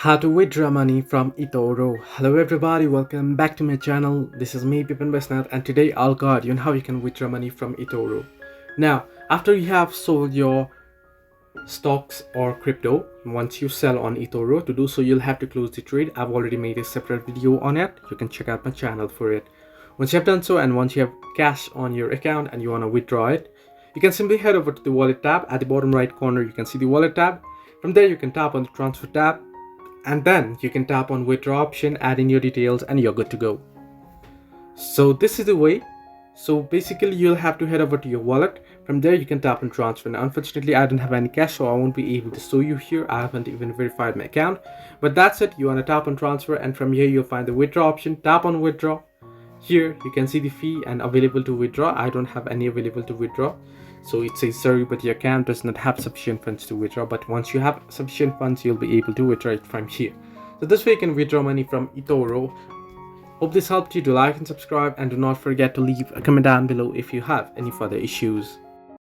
How to withdraw money from Etoro. Hello everybody, welcome back to my channel. This is me Pipin Besnath, and today I'll guide you on how you can withdraw money from Etoro. Now, after you have sold your stocks or crypto, once you sell on Etoro, to do so you'll have to close the trade. I've already made a separate video on it. You can check out my channel for it. Once you have done so, and once you have cash on your account and you want to withdraw it, you can simply head over to the wallet tab. At the bottom right corner you can see the wallet tab. From there you can tap on the transfer tab, and then you can tap on withdraw option, add in your details, and you're good to go. So this is the way. So basically you'll have to head over to your wallet. From there you can tap on transfer. Now unfortunately I don't have any cash, so I won't be able to show you here. I haven't even verified my account, but that's it. You want to tap on transfer, and from here you'll find the withdraw option. Tap on withdraw. Here you can see the fee and available to withdraw. I don't have any available to withdraw, so it says sorry, but your account does not have sufficient funds to withdraw. But once you have sufficient funds, you'll be able to withdraw it from here. So this way you can withdraw money from Etoro. Hope this helped you. Do like and subscribe, and do not forget to leave a comment down below if you have any further issues.